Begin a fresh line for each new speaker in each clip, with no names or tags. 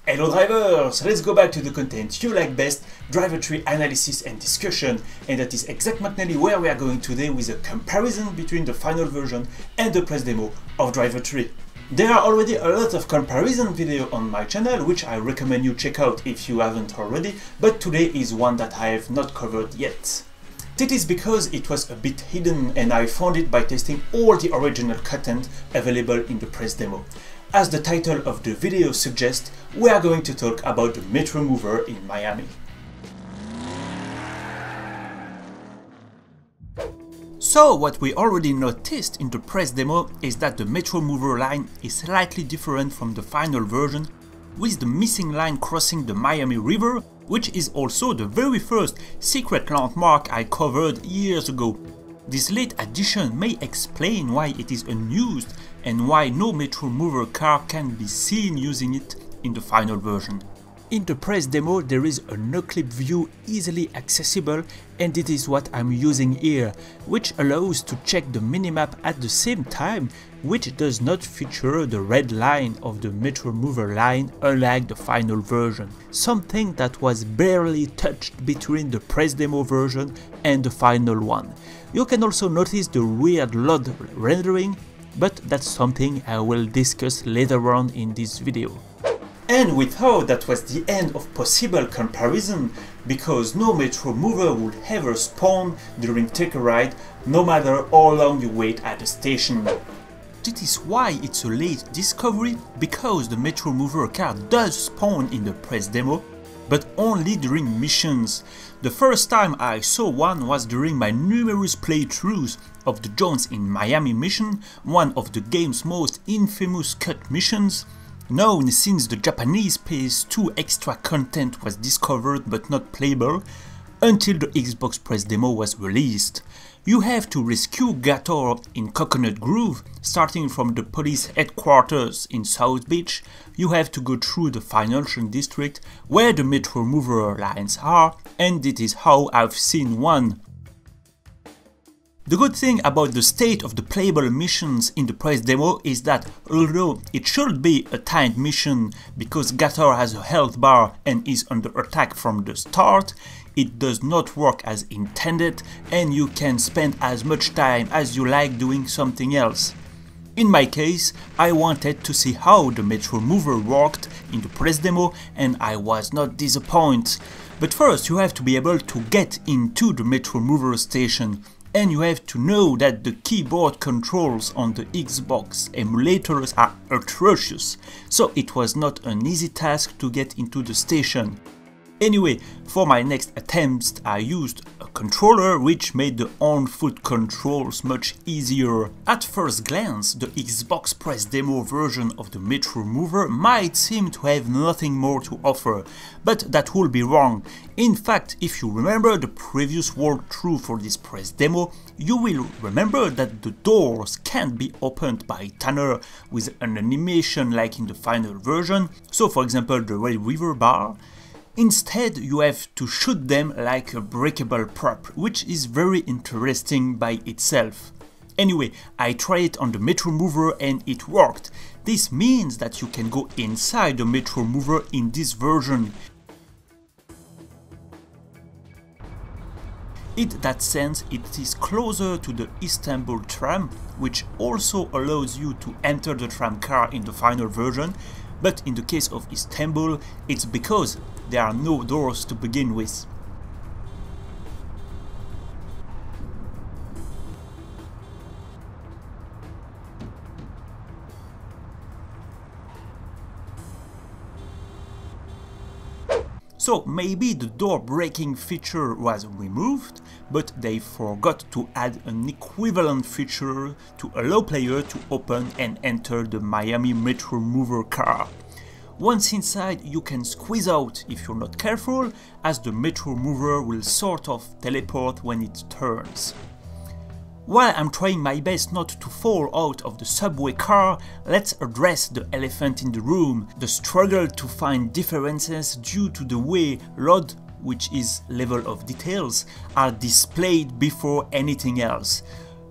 Hello drivers! Let's go back to the content you like best, driver tree analysis and discussion, and that is exactly where we are going today with a comparison between the final version and the press demo of driver tree. There are already a lot of comparison videos on my channel, which I recommend you check out if you haven't already, but today is one that I have not covered yet. This is because it was a bit hidden and I found it by testing all the original content available in the press demo. As the title of the video suggests, we are going to talk about the Metromover in Miami. So what we already noticed in the press demo is that the Metromover line is slightly different from the final version, with the missing line crossing the Miami River, which is also the very first secret landmark I covered years ago. This late addition may explain why it is unused and why no Metromover car can be seen using it in the final version. In the press demo there is a no-clip view easily accessible, and it is what I'm using here, which allows to check the minimap at the same time, which does not feature the red line of the Metromover line unlike the final version, something that was barely touched between the press demo version and the final one. You can also notice the weird LOD rendering, but that's something I will discuss later on in this video. And we thought that was the end of possible comparison, because no Metromover would ever spawn during Take a Ride, no matter how long you wait at the station. This is why it's a late discovery, because the Metromover car does spawn in the press demo, but only during missions. The first time I saw one was during my numerous playthroughs of the Jones in Miami mission, one of the game's most infamous cut missions, known since the Japanese PS2 extra content was discovered but not playable, until the Xbox press demo was released. You have to rescue Gator in Coconut Grove, starting from the police headquarters in South Beach. You have to go through the financial district where the Metromover lines are, and it is how I've seen one. The good thing about the state of the playable missions in the press demo is that although it should be a timed mission because Gator has a health bar and is under attack from the start, it does not work as intended and you can spend as much time as you like doing something else. In my case, I wanted to see how the Metromover worked in the press demo and I was not disappointed. But first you have to be able to get into the Metromover station. And you have to know that the keyboard controls on the Xbox emulators are atrocious, so it was not an easy task to get into the station. Anyway, for my next attempts I used a controller which made the on-foot controls much easier. At first glance, the Xbox press demo version of the Metromover might seem to have nothing more to offer, but that would be wrong. In fact, if you remember the previous walkthrough for this press demo, you will remember that the doors can't be opened by Tanner with an animation like in the final version, so for example the Red River bar. Instead, you have to shoot them like a breakable prop, which is very interesting by itself. Anyway, I tried it on the Metromover and it worked. This means that you can go inside the Metromover in this version. In that sense, it is closer to the Istanbul tram, which also allows you to enter the tram car in the final version, but in the case of Istanbul, it's because there are no doors to begin with. So maybe the door breaking feature was removed, but they forgot to add an equivalent feature to allow players to open and enter the Miami Metromover car. Once inside, you can squeeze out if you're not careful, as the Metromover will sort of teleport when it turns. While I'm trying my best not to fall out of the subway car, let's address the elephant in the room, the struggle to find differences due to the way LOD, which is level of details, are displayed before anything else.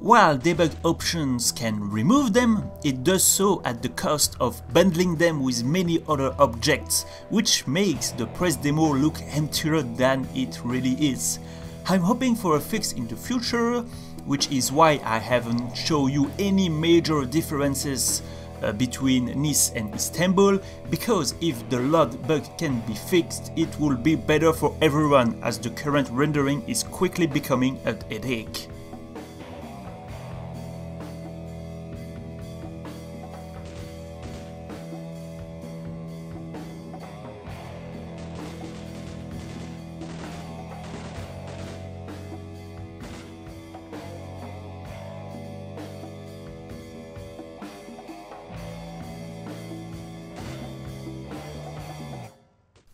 While debug options can remove them, it does so at the cost of bundling them with many other objects, which makes the press demo look emptier than it really is. I'm hoping for a fix in the future, which is why I haven't shown you any major differences between Nice and Istanbul, because if the LOD bug can be fixed, it will be better for everyone, as the current rendering is quickly becoming a headache.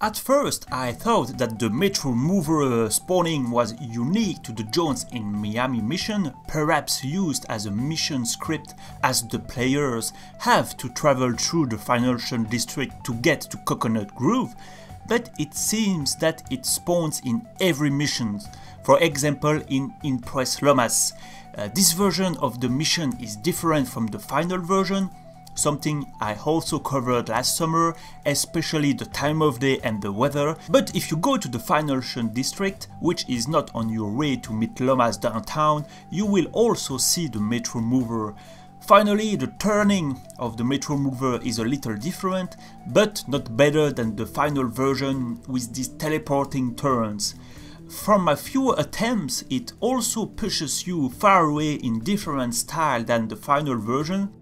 At first, I thought that the Metromover spawning was unique to the zones in Miami mission, perhaps used as a mission script, as the players have to travel through the financial district to get to Coconut Grove, but it seems that it spawns in every mission, for example in Press Lomas. This version of the mission is different from the final version, something I also covered last summer, especially the time of day and the weather. But if you go to the financial district, which is not on your way to meet Lomas downtown, you will also see the Metromover. Finally, the turning of the Metromover is a little different, but not better than the final version with these teleporting turns. From a few attempts, it also pushes you far away in different style than the final version.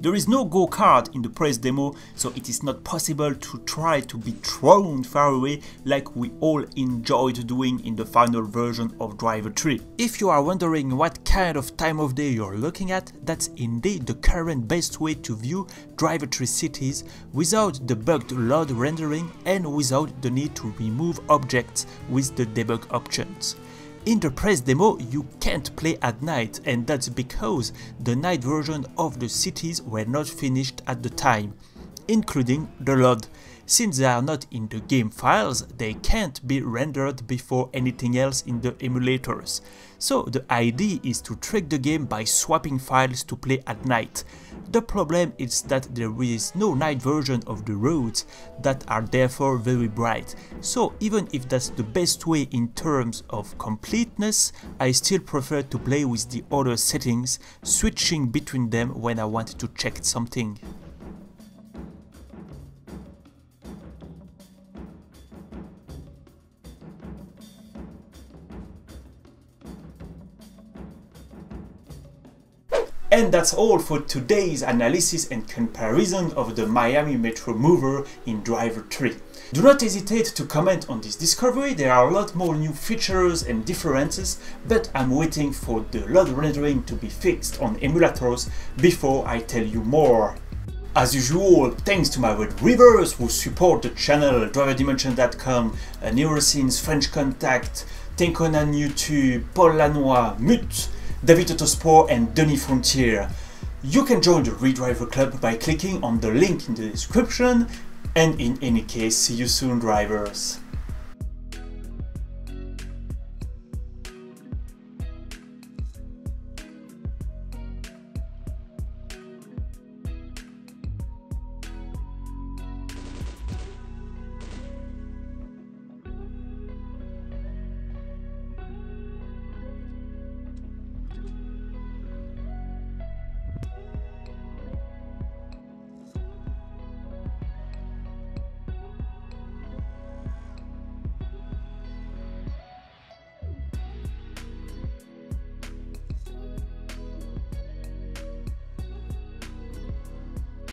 There is no go-kart in the press demo, so it is not possible to try to be thrown far away like we all enjoyed doing in the final version of DRIV3R. If you are wondering what kind of time of day you're looking at, that's indeed the current best way to view DRIV3R cities without the bugged LOD rendering and without the need to remove objects with the debug options. In the press demo, you can't play at night, and that's because the night version of the cities were not finished at the time, including the LOD. Since they are not in the game files, they can't be rendered before anything else in the emulators. So the idea is to trick the game by swapping files to play at night. The problem is that there is no night version of the roads that are therefore very bright. So even if that's the best way in terms of completeness, I still prefer to play with the other settings, switching between them when I want to check something. And that's all for today's analysis and comparison of the Miami Metromover in DRIV3R. Do not hesitate to comment on this discovery. There are a lot more new features and differences, but I'm waiting for the LOD rendering to be fixed on emulators before I tell you more. As usual, thanks to my web reviewers who support the channel, driverdimension.com, Neuroscenes, French Contact, Tenkonan YouTube, Paul Lanois, Mute, David Autosport and Denis Frontier. You can join the Redriver Club by clicking on the link in the description, and in any case, see you soon, drivers.